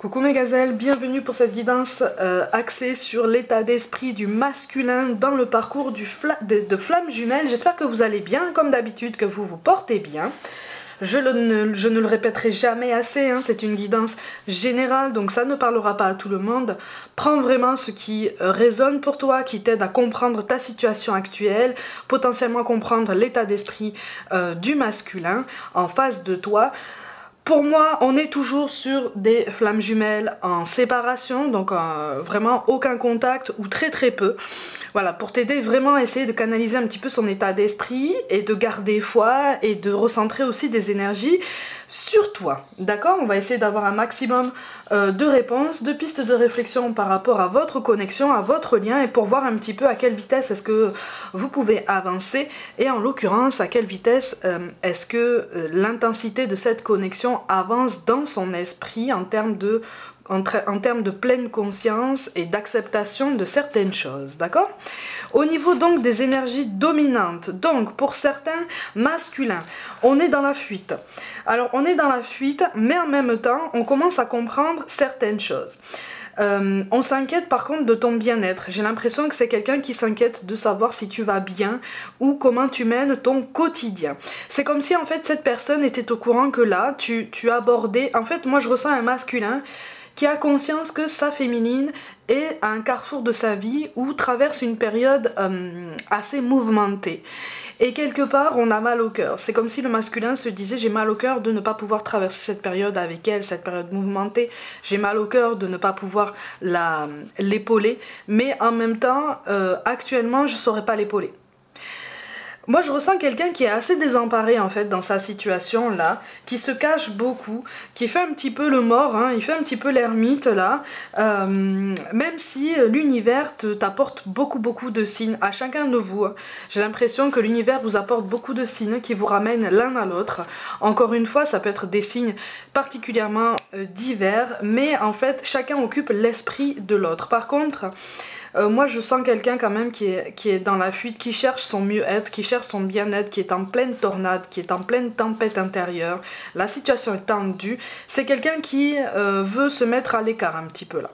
Coucou mes gazelles, bienvenue pour cette guidance axée sur l'état d'esprit du masculin dans le parcours de flamme jumelle. J'espère que vous allez bien, comme d'habitude, que vous vous portez bien. Je ne le répéterai jamais assez, hein, c'est une guidance générale, donc ça ne parlera pas à tout le monde. Prends vraiment ce qui résonne pour toi, qui t'aide à comprendre ta situation actuelle, potentiellement comprendre l'état d'esprit du masculin en face de toi. Pour moi, on est toujours sur des flammes jumelles en séparation, donc vraiment aucun contact ou très très peu. Voilà, pour t'aider vraiment à essayer de canaliser un petit peu son état d'esprit et de garder foi et de recentrer aussi des énergies sur toi. D'accord? On va essayer d'avoir un maximum de réponses, de pistes de réflexion par rapport à votre connexion, à votre lien et pour voir un petit peu à quelle vitesse est-ce que vous pouvez avancer et en l'occurrence à quelle vitesse est-ce que l'intensité de cette connexion avance dans son esprit en termes de pleine conscience et d'acceptation de certaines choses, d'accord? Au niveau donc des énergies dominantes, donc pour certains masculins, on est dans la fuite. Alors on est dans la fuite, mais en même temps, on commence à comprendre certaines choses. On s'inquiète par contre de ton bien-être. J'ai l'impression que c'est quelqu'un qui s'inquiète de savoir si tu vas bien ou comment tu mènes ton quotidien. C'est comme si en fait cette personne était au courant que là, tu abordais... En fait, moi je ressens un masculin qui a conscience que sa féminine est à un carrefour de sa vie ou traverse une période assez mouvementée. Et quelque part, on a mal au cœur. C'est comme si le masculin se disait « j'ai mal au cœur de ne pas pouvoir traverser cette période avec elle, cette période mouvementée. J'ai mal au cœur de ne pas pouvoir l'épauler. Mais en même temps, actuellement, je ne saurais pas l'épauler. » Moi je ressens quelqu'un qui est assez désemparé en fait dans sa situation là, qui se cache beaucoup, qui fait un petit peu le mort, hein, il fait un petit peu l'ermite là, même si l'univers t'apporte beaucoup de signes à chacun de vous. Hein. J'ai l'impression que l'univers vous apporte beaucoup de signes qui vous ramènent l'un à l'autre. Encore une fois, ça peut être des signes particulièrement divers, mais en fait chacun occupe l'esprit de l'autre. Par contre, moi je sens quelqu'un quand même qui est dans la fuite, qui cherche son mieux-être, qui cherche son bien-être, qui est en pleine tornade, qui est en pleine tempête intérieure. La situation est tendue. C'est quelqu'un qui veut se mettre à l'écart un petit peu là.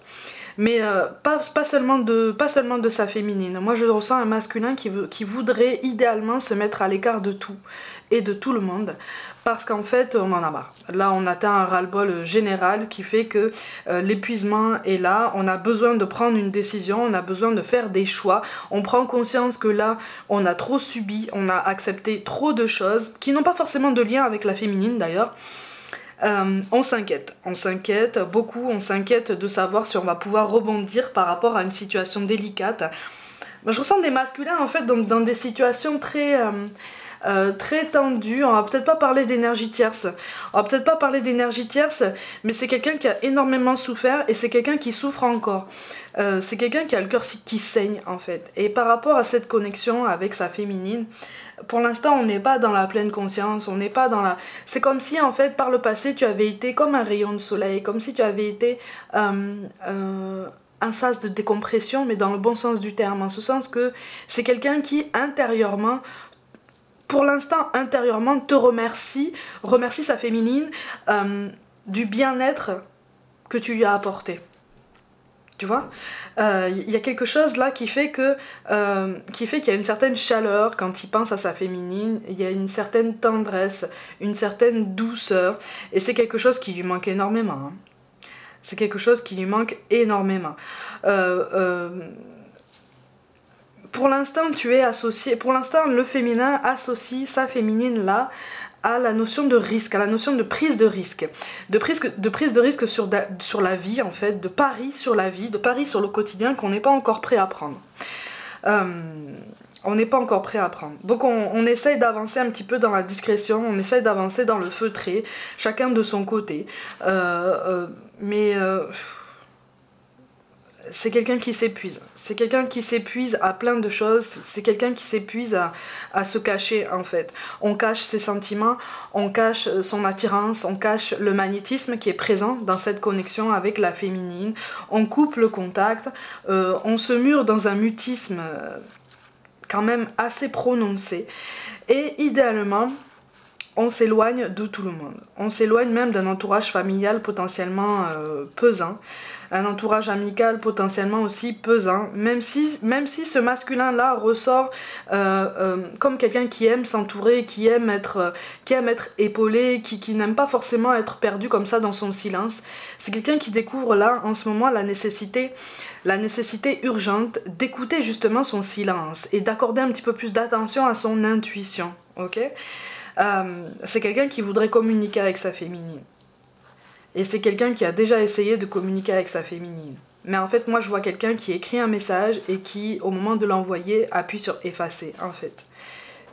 Mais pas seulement de sa féminine. Moi je ressens un masculin qui voudrait idéalement se mettre à l'écart de tout et de tout le monde. Parce qu'en fait on en a marre. Là on atteint un ras-le-bol général qui fait que l'épuisement est là, on a besoin de prendre une décision, on a besoin de faire des choix, on prend conscience que là on a trop subi, on a accepté trop de choses qui n'ont pas forcément de lien avec la féminine d'ailleurs. On s'inquiète beaucoup, on s'inquiète de savoir si on va pouvoir rebondir par rapport à une situation délicate. Je ressens des masculins en fait dans des situations très tendues. On va peut-être pas parler d'énergie tierce, mais c'est quelqu'un qui a énormément souffert et c'est quelqu'un qui souffre encore. C'est quelqu'un qui a le cœur qui saigne en fait. Et par rapport à cette connexion avec sa féminine, pour l'instant on n'est pas dans la pleine conscience, on n'est pas dans la... C'est comme si en fait par le passé tu avais été comme un rayon de soleil, comme si tu avais été un sas de décompression, mais dans le bon sens du terme, en ce sens que c'est quelqu'un qui intérieurement, pour l'instant intérieurement te remercie sa féminine du bien-être que tu lui as apporté. Tu vois, y a quelque chose là qui fait qu'il y a une certaine chaleur quand il pense à sa féminine, il y a une certaine tendresse, une certaine douceur, et c'est quelque chose qui lui manque énormément. Hein. C'est quelque chose qui lui manque énormément. Pour l'instant, le féminin associe sa féminine là à la notion de risque, à la notion de prise de risque. De prise de risque sur la vie en fait, de pari sur la vie, de pari sur le quotidien qu'on n'est pas encore prêt à prendre. On n'est pas encore prêt à prendre. Donc on essaye d'avancer un petit peu dans la discrétion, on essaye d'avancer dans le feutré, chacun de son côté. C'est quelqu'un qui s'épuise. C'est quelqu'un qui s'épuise à plein de choses. C'est quelqu'un qui s'épuise à se cacher en fait. On cache ses sentiments, on cache son attirance, on cache le magnétisme qui est présent dans cette connexion avec la féminine. On coupe le contact, on se mure dans un mutisme quand même assez prononcé. Et idéalement, on s'éloigne de tout le monde. On s'éloigne même d'un entourage familial potentiellement pesant. Un entourage amical potentiellement aussi pesant, même si ce masculin-là ressort comme quelqu'un qui aime s'entourer, qui aime être épaulé, qui n'aime pas forcément être perdu comme ça dans son silence. C'est quelqu'un qui découvre là, en ce moment, la nécessité urgente d'écouter justement son silence et d'accorder un petit peu plus d'attention à son intuition, ok? C'est quelqu'un qui voudrait communiquer avec sa féminine. Et c'est quelqu'un qui a déjà essayé de communiquer avec sa féminine. Mais en fait, moi, je vois quelqu'un qui écrit un message et qui, au moment de l'envoyer, appuie sur effacer, en fait.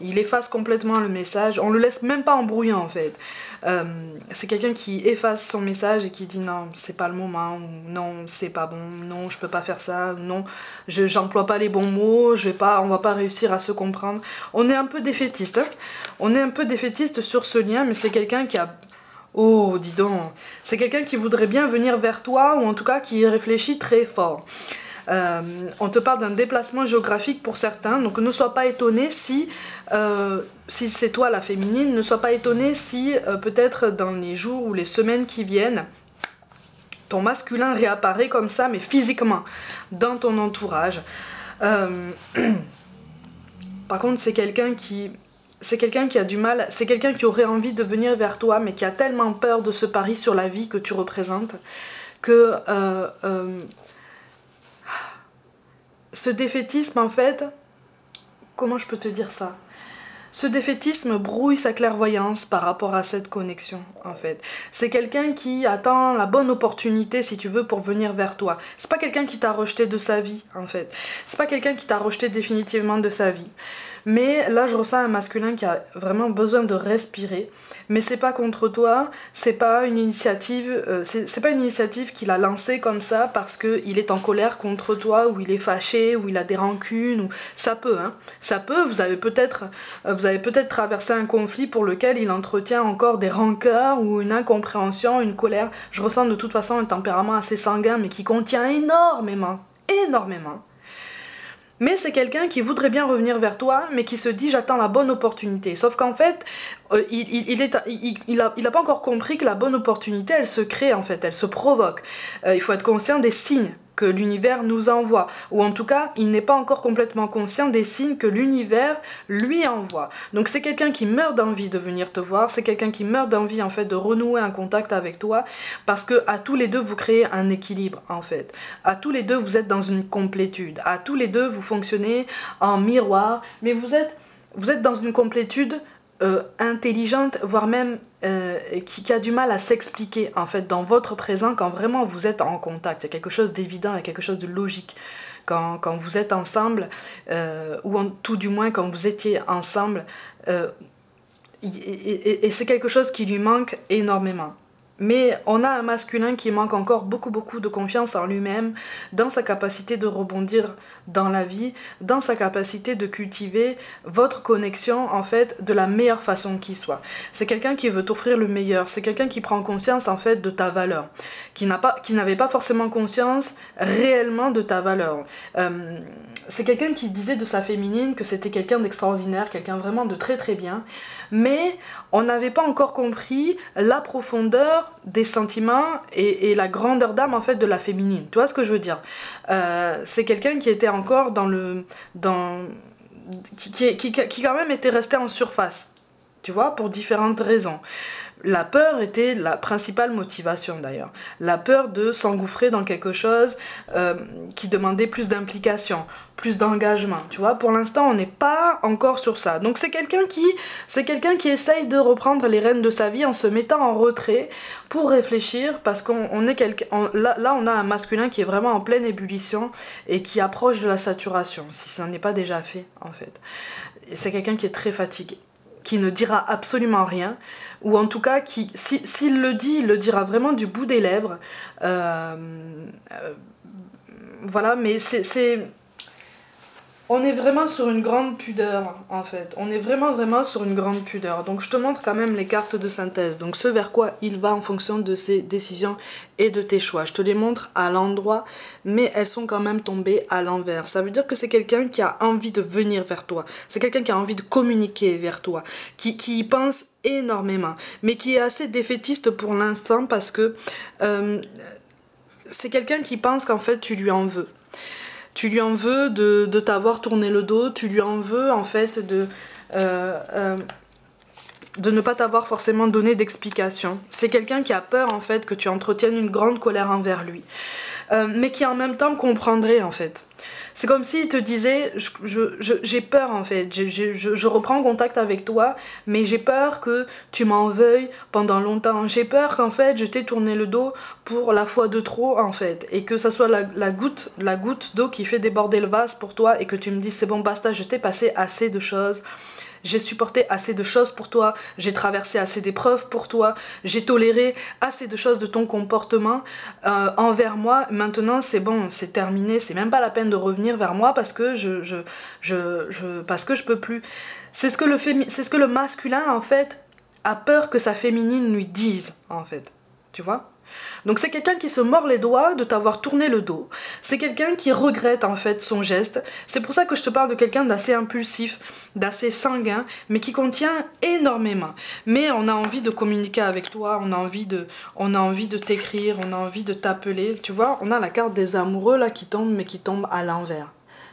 Il efface complètement le message. On le laisse même pas en brouillant, en fait. C'est quelqu'un qui efface son message et qui dit non, c'est pas le moment, ou non, c'est pas bon, non, je peux pas faire ça, non, j'emploie pas les bons mots, on va pas réussir à se comprendre. On est un peu défaitiste, hein. On est un peu défaitiste sur ce lien, mais c'est quelqu'un qui a... Oh, dis donc, c'est quelqu'un qui voudrait bien venir vers toi, ou en tout cas qui y réfléchit très fort. On te parle d'un déplacement géographique pour certains, donc ne sois pas étonné si c'est toi la féminine, ne sois pas étonné si peut-être dans les jours ou les semaines qui viennent, ton masculin réapparaît comme ça, mais physiquement, dans ton entourage. Par contre, c'est quelqu'un qui a du mal, c'est quelqu'un qui aurait envie de venir vers toi, mais qui a tellement peur de ce pari sur la vie que tu représentes, que ce défaitisme, en fait, comment je peux te dire ça? Ce défaitisme brouille sa clairvoyance par rapport à cette connexion, en fait. C'est quelqu'un qui attend la bonne opportunité, si tu veux, pour venir vers toi. C'est pas quelqu'un qui t'a rejeté de sa vie, en fait. C'est pas quelqu'un qui t'a rejeté définitivement de sa vie. Mais là, je ressens un masculin qui a vraiment besoin de respirer. Mais c'est pas contre toi, c'est pas une initiative, qu'il a lancée comme ça parce qu'il est en colère contre toi, ou il est fâché, ou il a des rancunes, ou... Ça peut, hein. Ça peut, vous avez peut-être traversé un conflit pour lequel il entretient encore des rancœurs, ou une incompréhension, une colère. Je ressens de toute façon un tempérament assez sanguin, mais qui contient énormément. Mais c'est quelqu'un qui voudrait bien revenir vers toi, mais qui se dit j'attends la bonne opportunité. Sauf qu'en fait, il a pas encore compris que la bonne opportunité, elle se crée en fait, elle se provoque. Il faut être conscient des signes que l'univers nous envoie, ou en tout cas, il n'est pas encore complètement conscient des signes que l'univers lui envoie. Donc c'est quelqu'un qui meurt d'envie de venir te voir, c'est quelqu'un qui meurt d'envie en fait de renouer un contact avec toi, parce que à tous les deux vous créez un équilibre en fait. À tous les deux vous êtes dans une complétude, à tous les deux vous fonctionnez en miroir, mais vous êtes dans une complétude intelligente, voire même qui a du mal à s'expliquer en fait dans votre présent quand vraiment vous êtes en contact. Il y a quelque chose d'évident, il y a quelque chose de logique quand vous êtes ensemble, tout du moins quand vous étiez ensemble, et c'est quelque chose qui lui manque énormément. Mais on a un masculin qui manque encore beaucoup de confiance en lui-même, dans sa capacité de rebondir dans la vie, dans sa capacité de cultiver votre connexion en fait de la meilleure façon qui soit. C'est quelqu'un qui veut t'offrir le meilleur, c'est quelqu'un qui prend conscience en fait de ta valeur, qui n'avait pas forcément conscience réellement de ta valeur. C'est quelqu'un qui disait de sa féminine que c'était quelqu'un d'extraordinaire, quelqu'un vraiment de très bien, mais on n'avait pas encore compris la profondeur des sentiments et la grandeur d'âme en fait de la féminine. Tu vois ce que je veux dire? C'est quelqu'un qui était encore qui quand même était resté en surface, tu vois, pour différentes raisons. La peur était la principale motivation d'ailleurs. La peur de s'engouffrer dans quelque chose qui demandait plus d'implication, plus d'engagement. Tu vois, pour l'instant, on n'est pas encore sur ça. Donc c'est quelqu'un qui essaye de reprendre les rênes de sa vie en se mettant en retrait pour réfléchir, parce là, on a un masculin qui est vraiment en pleine ébullition et qui approche de la saturation, si ça n'est pas déjà fait en fait. C'est quelqu'un qui est très fatigué, qui ne dira absolument rien, ou en tout cas, s'il le dit, il le dira vraiment du bout des lèvres. Voilà, mais On est vraiment sur une grande pudeur en fait, on est vraiment sur une grande pudeur. Donc je te montre quand même les cartes de synthèse, donc ce vers quoi il va en fonction de ses décisions et de tes choix. Je te les montre à l'endroit, mais elles sont quand même tombées à l'envers. Ça veut dire que c'est quelqu'un qui a envie de venir vers toi, c'est quelqu'un qui a envie de communiquer vers toi, qui y pense énormément, mais qui est assez défaitiste pour l'instant parce que c'est quelqu'un qui pense qu'en fait tu lui en veux. Tu lui en veux de t'avoir tourné le dos, tu lui en veux en fait de ne pas t'avoir forcément donné d'explication. C'est quelqu'un qui a peur en fait que tu entretiennes une grande colère envers lui, mais qui en même temps comprendrait en fait. C'est comme s'il te disait, j'ai peur en fait, je reprends contact avec toi, mais j'ai peur que tu m'en veuilles pendant longtemps. J'ai peur qu'en fait je t'ai tourné le dos pour la fois de trop en fait, et que ça soit la goutte d'eau qui fait déborder le vase pour toi, et que tu me dises c'est bon basta, je t'ai passé assez de choses. J'ai supporté assez de choses pour toi, j'ai traversé assez d'épreuves pour toi, j'ai toléré assez de choses de ton comportement envers moi. Maintenant c'est bon, c'est terminé, c'est même pas la peine de revenir vers moi parce que parce que je peux plus. C'est ce que le masculin en fait a peur que sa féminine lui dise en fait, tu vois. Donc c'est quelqu'un qui se mord les doigts de t'avoir tourné le dos. C'est quelqu'un qui regrette en fait son geste. C'est pour ça que je te parle de quelqu'un d'assez impulsif, d'assez sanguin, mais qui contient énormément. Mais on a envie de communiquer avec toi, on a envie de t'écrire, on a envie de t'appeler. Tu vois, on a la carte des amoureux là qui tombe, mais qui tombe à l'envers.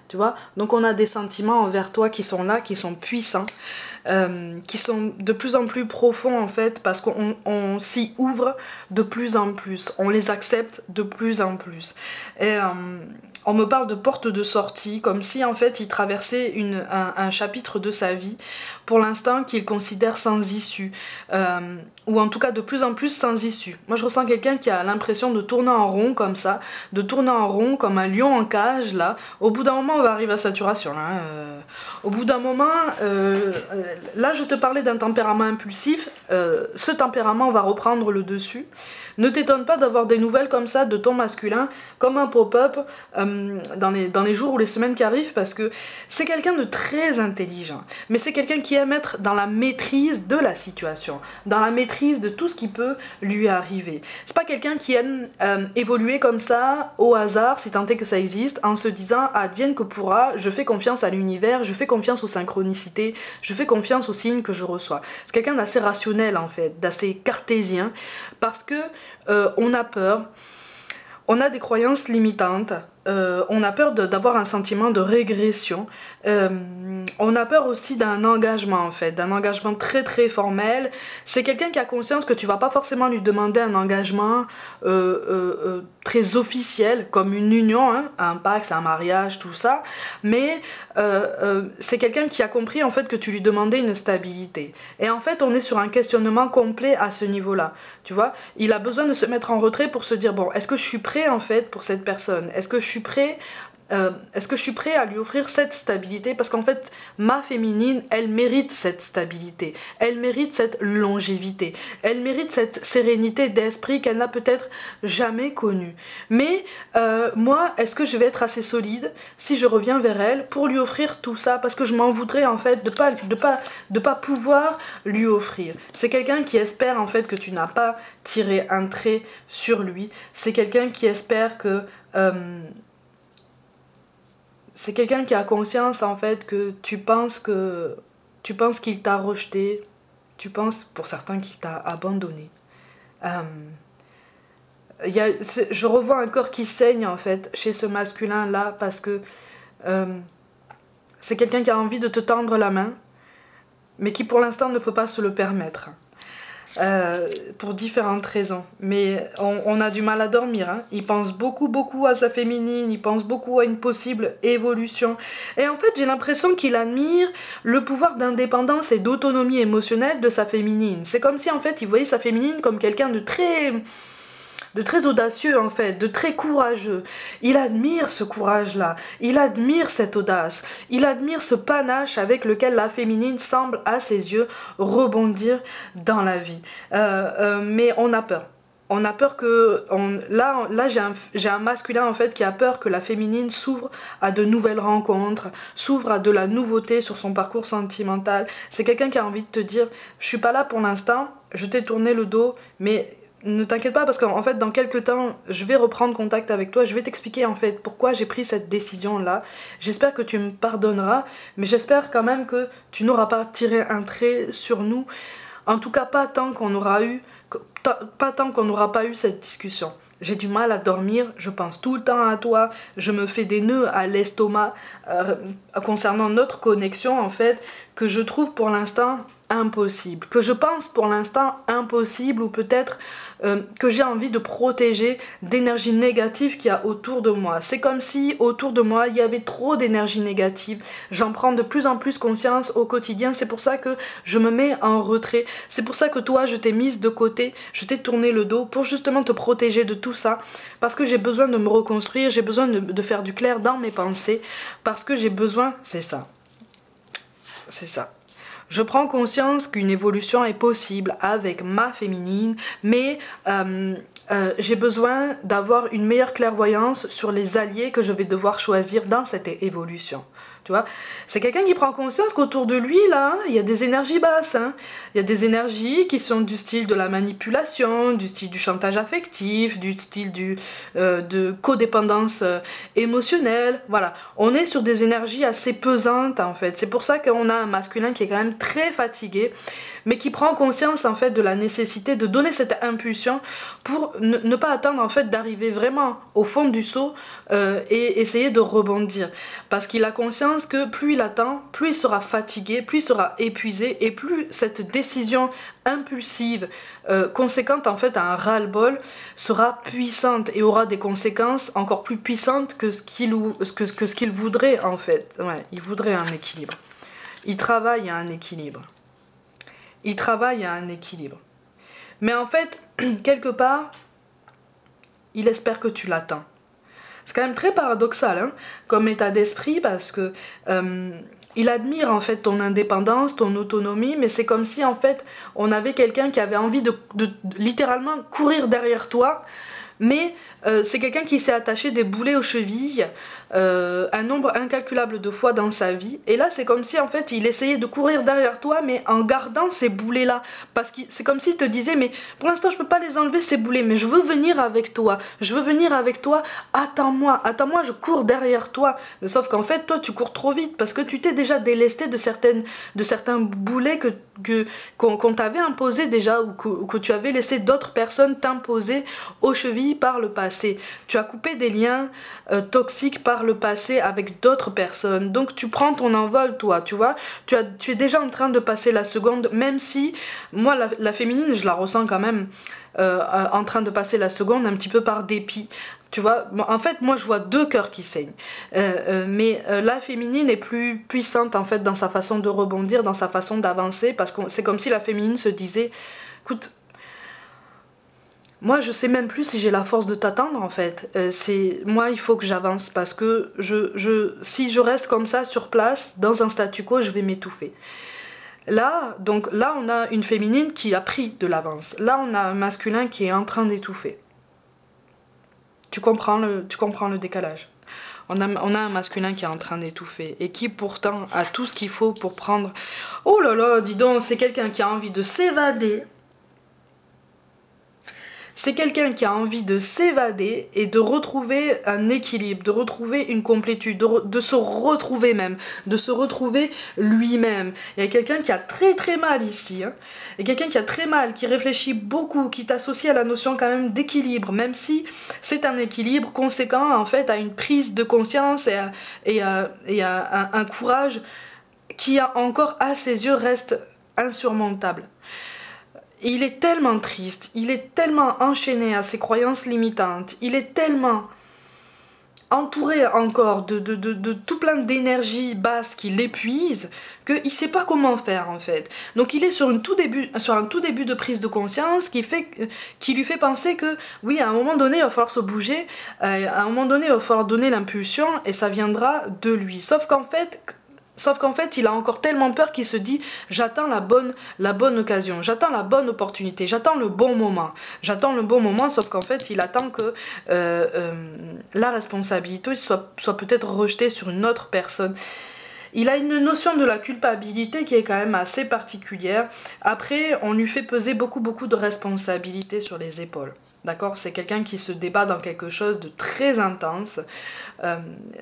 Tu vois, donc on a des sentiments envers toi qui sont là, qui sont puissants, qui sont de plus en plus profonds en fait, parce qu'on s'y ouvre de plus en plus, on les accepte de plus en plus. Et on me parle de porte de sortie, comme si en fait il traversait un chapitre de sa vie, pour l'instant qu'il considère sans issue, ou en tout cas de plus en plus sans issue. Moi je ressens quelqu'un qui a l'impression de tourner en rond comme ça, de tourner en rond comme un lion en cage là. Au bout d'un moment on va arriver à saturation là, au bout d'un moment, là je te parlais d'un tempérament impulsif, ce tempérament va reprendre le dessus. Ne t'étonne pas d'avoir des nouvelles comme ça de ton masculin, comme un pop-up dans les jours ou les semaines qui arrivent, parce que c'est quelqu'un de très intelligent, mais c'est quelqu'un qui aime être dans la maîtrise de la situation, dans la maîtrise de tout ce qui peut lui arriver. C'est pas quelqu'un qui aime évoluer comme ça, au hasard, si tant est que ça existe, en se disant advienne que pourra, je fais confiance à l'univers, je fais confiance aux synchronicités, je fais confiance aux signes que je reçois. C'est quelqu'un d'assez rationnel en fait, d'assez cartésien, parce que on a peur, on a des croyances limitantes, on a peur d'avoir un sentiment de régression, on a peur aussi d'un engagement en fait, d'un engagement très très formel. C'est quelqu'un qui a conscience que tu vas pas forcément lui demander un engagement très officiel comme une union, hein, un pacte, un mariage, tout ça, mais c'est quelqu'un qui a compris en fait que tu lui demandais une stabilité. Et en fait on est sur un questionnement complet à ce niveau-là, tu vois. Il a besoin de se mettre en retrait pour se dire bon, est-ce que je suis prêt en fait pour cette personne, est-ce que je suis prêt à lui offrir cette stabilité, parce qu'en fait ma féminine elle mérite cette stabilité, elle mérite cette longévité, elle mérite cette sérénité d'esprit qu'elle n'a peut-être jamais connue. Mais moi est-ce que je vais être assez solide si je reviens vers elle pour lui offrir tout ça, parce que je m'en voudrais en fait de pas pouvoir lui offrir. C'est quelqu'un qui espère en fait que tu n'as pas tiré un trait sur lui, c'est quelqu'un qui espère que c'est quelqu'un qui a conscience en fait que tu penses qu'il t'a rejeté, tu penses pour certains qu'il t'a abandonné. Je revois un corps qui saigne en fait chez ce masculin là, parce que c'est quelqu'un qui a envie de te tendre la main, mais qui pour l'instant ne peut pas se le permettre. Pour différentes raisons, mais on a du mal à dormir, hein. Il pense beaucoup à sa féminine, il pense beaucoup à une possible évolution, et en fait j'ai l'impression qu'il admire le pouvoir d'indépendance et d'autonomie émotionnelle de sa féminine. C'est comme si en fait il voyait sa féminine comme quelqu'un de très audacieux en fait, de très courageux. Il admire ce courage-là, il admire cette audace, il admire ce panache avec lequel la féminine semble à ses yeux rebondir dans la vie. Mais on a peur. on a peur que... Là j'ai un masculin en fait qui a peur que la féminine s'ouvre à de nouvelles rencontres, s'ouvre à de la nouveauté sur son parcours sentimental. C'est quelqu'un qui a envie de te dire, je suis pas là pour l'instant, je t'ai tourné le dos, mais ne t'inquiète pas parce qu'en fait dans quelques temps je vais reprendre contact avec toi, je vais t'expliquer en fait pourquoi j'ai pris cette décision là. J'espère que tu me pardonneras, mais j'espère quand même que tu n'auras pas tiré un trait sur nous. En tout cas pas tant qu'on aura eu, pas tant qu'on n'aura pas eu cette discussion. J'ai du mal à dormir, je pense tout le temps à toi, je me fais des nœuds à l'estomac concernant notre connexion en fait, que je trouve pour l'instant impossible, que je pense pour l'instant impossible, ou peut-être que j'ai envie de protéger d'énergie négative qu'il y a autour de moi. C'est comme si autour de moi il y avait trop d'énergie négative, j'en prends de plus en plus conscience au quotidien, c'est pour ça que je me mets en retrait, c'est pour ça que toi je t'ai mise de côté, je t'ai tourné le dos pour justement te protéger de tout ça, parce que j'ai besoin de me reconstruire, j'ai besoin de faire du clair dans mes pensées, parce que j'ai besoin, c'est ça. Je prends conscience qu'une évolution est possible avec ma féminine, mais j'ai besoin d'avoir une meilleure clairvoyance sur les alliés que je vais devoir choisir dans cette évolution. Tu vois, c'est quelqu'un qui prend conscience qu'autour de lui, là, il y a des énergies basses. Hein. Il y a des énergies qui sont du style de la manipulation, du style du chantage affectif, du style de codépendance émotionnelle. Voilà, on est sur des énergies assez pesantes, en fait. C'est pour ça qu'on a un masculin qui est quand même très fatigué, mais qui prend conscience, en fait, de la nécessité de donner cette impulsion pour ne pas attendre, en fait, d'arriver vraiment au fond du seau et essayer de rebondir. Parce qu'il a conscience que plus il attend, plus il sera fatigué, plus il sera épuisé, et plus cette décision impulsive, conséquente en fait à un ras-le-bol, sera puissante et aura des conséquences encore plus puissantes que ce qu'il voudrait en fait. Ouais, il voudrait un équilibre. Il travaille à un équilibre. Il travaille à un équilibre. Mais en fait, quelque part, il espère que tu l'attends. C'est quand même très paradoxal hein, comme état d'esprit, parce que il admire en fait ton indépendance, ton autonomie, mais c'est comme si en fait on avait quelqu'un qui avait envie de littéralement courir derrière toi, mais c'est quelqu'un qui s'est attaché des boulets aux chevilles un nombre incalculable de fois dans sa vie, et là c'est comme si en fait il essayait de courir derrière toi mais en gardant ces boulets là, parce que c'est comme s'il te disait mais pour l'instant je peux pas les enlever ces boulets, mais je veux venir avec toi, attends-moi, je cours derrière toi. Mais sauf qu'en fait toi tu cours trop vite parce que tu t'es déjà délesté de certains boulets qu'on t'avait imposé déjà, ou que tu avais laissé d'autres personnes t'imposer aux chevilles par le passé. Tu as coupé des liens toxiques par le passé avec d'autres personnes, donc tu prends ton envol toi, tu vois, tu es déjà en train de passer la seconde, même si moi la féminine je la ressens quand même en train de passer la seconde un petit peu par dépit. Tu vois, en fait, moi je vois deux cœurs qui saignent. Mais la féminine est plus puissante en fait dans sa façon de rebondir, dans sa façon d'avancer, parce que c'est comme si la féminine se disait, écoute, moi je sais même plus si j'ai la force de t'attendre en fait. Moi il faut que j'avance, parce que si je reste comme ça sur place, dans un statu quo, je vais m'étouffer. Là, donc là on a une féminine qui a pris de l'avance. Là on a un masculin qui est en train d'étouffer. Tu comprends le décalage. On a un masculin qui est en train d'étouffer et qui pourtant a tout ce qu'il faut pour prendre... Oh là là, dis donc, c'est quelqu'un qui a envie de s'évader. C'est quelqu'un qui a envie de s'évader et de retrouver un équilibre, de retrouver une complétude, de se retrouver même, de se retrouver lui-même. Il y a quelqu'un qui a très très mal ici, hein. Il y a quelqu'un qui a très mal, qui réfléchit beaucoup, qui t'associe à la notion quand même d'équilibre, même si c'est un équilibre conséquent en fait à une prise de conscience et à un courage qui encore à ses yeux reste insurmontable. Et il est tellement triste, il est tellement enchaîné à ses croyances limitantes, il est tellement entouré encore de tout plein d'énergie basse qui l'épuise, qu'il ne sait pas comment faire en fait. Donc il est sur un tout début de prise de conscience qui lui fait penser que oui, à un moment donné il va falloir se bouger, à un moment donné il va falloir donner l'impulsion et ça viendra de lui. Sauf qu'en fait, Sauf qu'en fait, il a encore tellement peur qu'il se dit j'attends la bonne occasion, j'attends la bonne opportunité, j'attends le bon moment. J'attends le bon moment, sauf qu'en fait, il attend que la responsabilité soit peut-être rejetée sur une autre personne. Il a une notion de la culpabilité qui est quand même assez particulière. Après, on lui fait peser beaucoup de responsabilités sur les épaules. D'accord? C'est quelqu'un qui se débat dans quelque chose de très intense.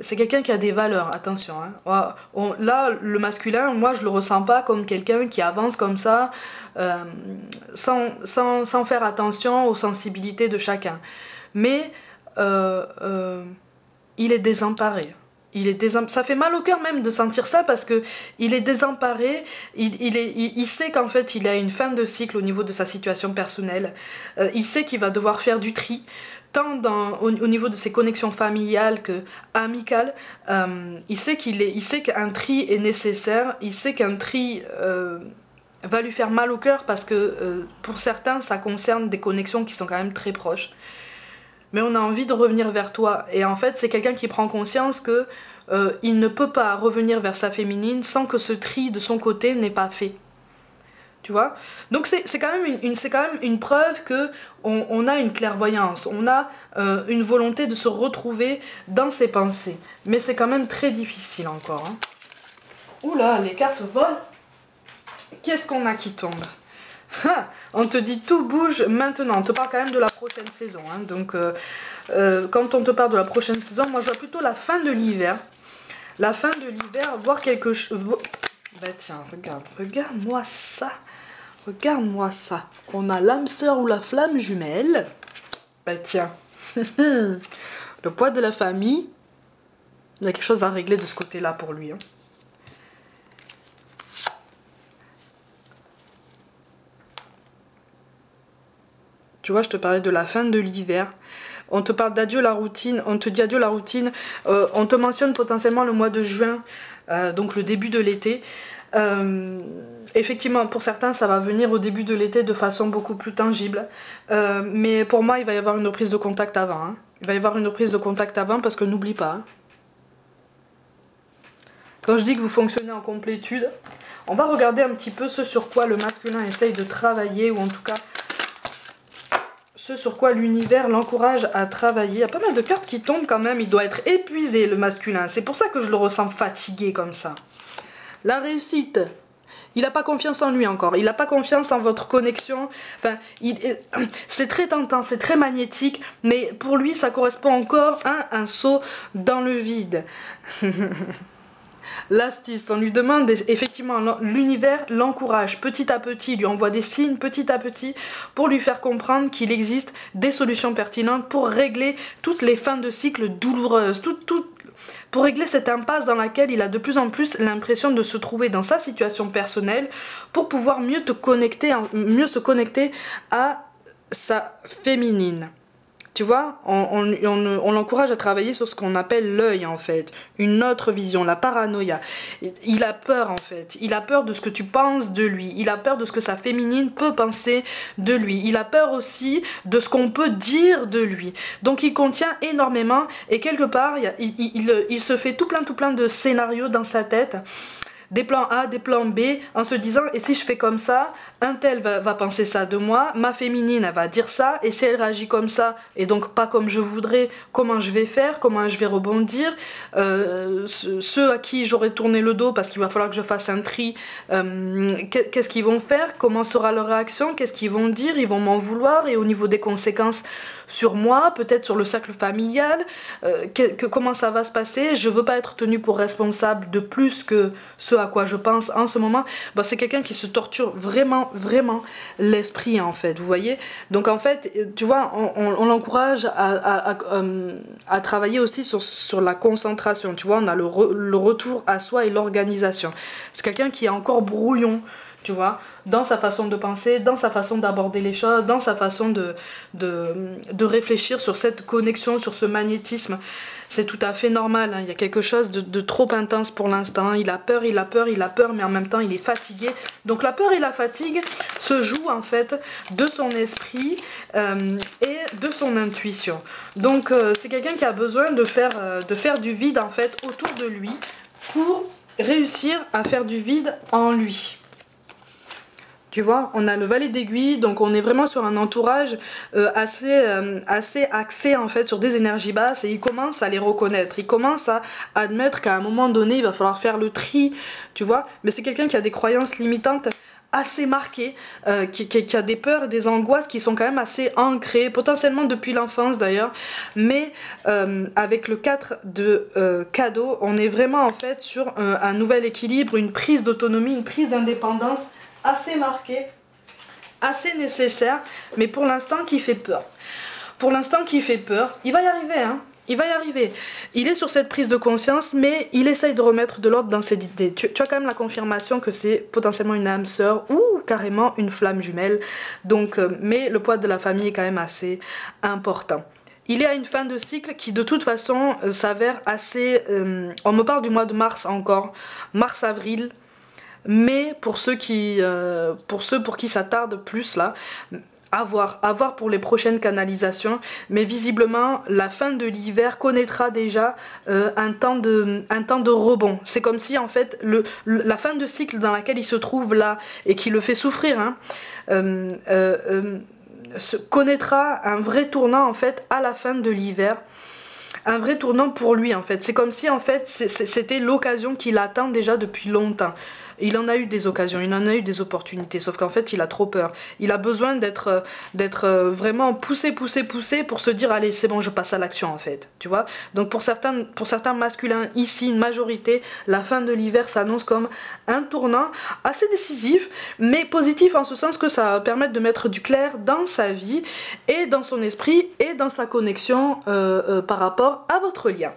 C'est quelqu'un qui a des valeurs, attention. Hein. Là, le masculin, moi, je le ressens pas comme quelqu'un qui avance comme ça, sans faire attention aux sensibilités de chacun. Mais il est désemparé. Ça fait mal au cœur même de sentir ça parce que il est désemparé, il sait qu'en fait il a une fin de cycle au niveau de sa situation personnelle, il sait qu'il va devoir faire du tri, tant au niveau de ses connexions familiales que amicales, il sait qu'un tri est nécessaire, il sait qu'un tri va lui faire mal au cœur parce que pour certains ça concerne des connexions qui sont quand même très proches. Mais on a envie de revenir vers toi. Et en fait, c'est quelqu'un qui prend conscience que il ne peut pas revenir vers sa féminine sans que ce tri de son côté n'ait pas fait. Tu vois? Donc c'est quand même une preuve que on a une clairvoyance, on a une volonté de se retrouver dans ses pensées. Mais c'est quand même très difficile encore. Hein. Oula, les cartes volent. Qu'est-ce qu'on a qui tombe? On te dit tout bouge maintenant, on te parle quand même de la prochaine saison, hein. Donc quand on te parle de la prochaine saison, moi je vois plutôt la fin de l'hiver. La fin de l'hiver, voir quelque chose... Bah tiens, regarde-moi ça. Regarde-moi ça. On a l'âme sœur ou la flamme jumelle. Bah tiens. Le poids de la famille. Il y a quelque chose à régler de ce côté-là pour lui, hein. Tu vois, je te parlais de la fin de l'hiver. On te parle d'adieu la routine, on te dit adieu la routine. On te mentionne potentiellement le mois de juin, donc le début de l'été. Effectivement, pour certains, ça va venir au début de l'été de façon beaucoup plus tangible. Mais pour moi, il va y avoir une reprise de contact avant. Hein. Il va y avoir une reprise de contact avant parce que n'oublie pas. Hein. Quand je dis que vous fonctionnez en complétude, on va regarder un petit peu ce sur quoi le masculin essaye de travailler, ou en tout cas... ce sur quoi l'univers l'encourage à travailler. Il y a pas mal de cartes qui tombent quand même. Il doit être épuisé, le masculin. C'est pour ça que je le ressens fatigué comme ça. La réussite. Il n'a pas confiance en lui encore. Il n'a pas confiance en votre connexion. Enfin, c'est très tentant, c'est très magnétique. Mais pour lui, ça correspond encore à un saut dans le vide. L'astuce, on lui demande, effectivement, l'univers l'encourage petit à petit, lui envoie des signes petit à petit pour lui faire comprendre qu'il existe des solutions pertinentes pour régler toutes les fins de cycle douloureuses, pour régler cette impasse dans laquelle il a de plus en plus l'impression de se trouver dans sa situation personnelle, pour pouvoir mieux se connecter à sa féminine. Tu vois, on l'encourage à travailler sur ce qu'on appelle l'œil en fait, une autre vision, la paranoïa. Il a peur en fait, il a peur de ce que tu penses de lui, il a peur de ce que sa féminine peut penser de lui, il a peur aussi de ce qu'on peut dire de lui. Donc il contient énormément et quelque part, il se fait tout plein de scénarios dans sa tête. Des plans A, des plans B, en se disant et si je fais comme ça, un tel va penser ça de moi, ma féminine elle va dire ça, et si elle réagit comme ça, et donc pas comme je voudrais, comment je vais faire, comment je vais rebondir, ceux à qui j'aurais tourné le dos parce qu'il va falloir que je fasse un tri, qu'est-ce qu'ils vont faire, comment sera leur réaction, qu'est-ce qu'ils vont dire, ils vont m'en vouloir, et au niveau des conséquences sur moi, peut-être sur le cercle familial, comment ça va se passer, je veux pas être tenue pour responsable de plus que ce à quoi je pense en ce moment. Bah, c'est quelqu'un qui se torture vraiment l'esprit en fait, vous voyez. Donc en fait, tu vois, on l'encourage à travailler aussi sur la concentration, tu vois, on a le retour à soi et l'organisation. C'est quelqu'un qui est encore brouillon, tu vois, dans sa façon de penser, dans sa façon d'aborder les choses, dans sa façon de réfléchir sur cette connexion, sur ce magnétisme. C'est tout à fait normal, hein. Il y a quelque chose de trop intense pour l'instant. Il a peur, mais en même temps il est fatigué. Donc la peur et la fatigue se jouent en fait de son esprit et de son intuition. Donc c'est quelqu'un qui a besoin de faire du vide en fait autour de lui pour réussir à faire du vide en lui. Tu vois, on a le valet d'aiguille, donc on est vraiment sur un entourage assez axé en fait sur des énergies basses, et il commence à les reconnaître, il commence à admettre qu'à un moment donné il va falloir faire le tri, tu vois, mais c'est quelqu'un qui a des croyances limitantes assez marquées, qui a des peurs et des angoisses qui sont quand même assez ancrées, potentiellement depuis l'enfance d'ailleurs, mais avec le 4 de cadeau, on est vraiment en fait sur un nouvel équilibre, une prise d'autonomie, une prise d'indépendance assez marquée, assez nécessaire, mais pour l'instant qui fait peur. Pour l'instant qui fait peur, il va y arriver, hein. Il va y arriver. Il est sur cette prise de conscience, mais il essaye de remettre de l'ordre dans ses idées. Tu as quand même la confirmation que c'est potentiellement une âme sœur ou carrément une flamme jumelle. Donc, mais le poids de la famille est quand même assez important. Il est à une fin de cycle qui de toute façon s'avère assez... on me parle du mois de mars encore, mars-avril. Mais pour ceux pour qui ça tarde plus là, à voir pour les prochaines canalisations, mais visiblement la fin de l'hiver connaîtra déjà un temps de rebond. C'est comme si en fait la fin de cycle dans laquelle il se trouve là et qui le fait souffrir, hein, connaîtra un vrai tournant en fait à la fin de l'hiver. Un vrai tournant pour lui en fait. C'est comme si en fait c'était l'occasion qu'il attend déjà depuis longtemps. Il en a eu des occasions, il en a eu des opportunités, sauf qu'en fait il a trop peur. Il a besoin d'être vraiment poussé pour se dire allez c'est bon je passe à l'action en fait, tu vois. Donc pour certains masculins ici, une majorité, la fin de l'hiver s'annonce comme un tournant assez décisif, mais positif en ce sens que ça va permettre de mettre du clair dans sa vie et dans son esprit et dans sa connexion par rapport à votre lien.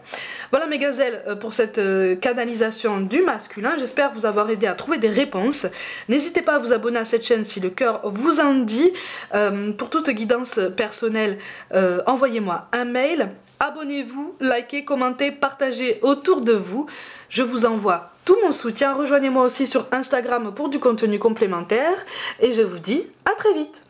Voilà mes gazelles pour cette canalisation du masculin, j'espère vous avoir aidé à trouver des réponses. N'hésitez pas à vous abonner à cette chaîne si le cœur vous en dit. Pour toute guidance personnelle, envoyez-moi un mail. Abonnez-vous, likez, commentez, partagez autour de vous. Je vous envoie tout mon soutien. Rejoignez-moi aussi sur Instagram pour du contenu complémentaire. Et je vous dis à très vite.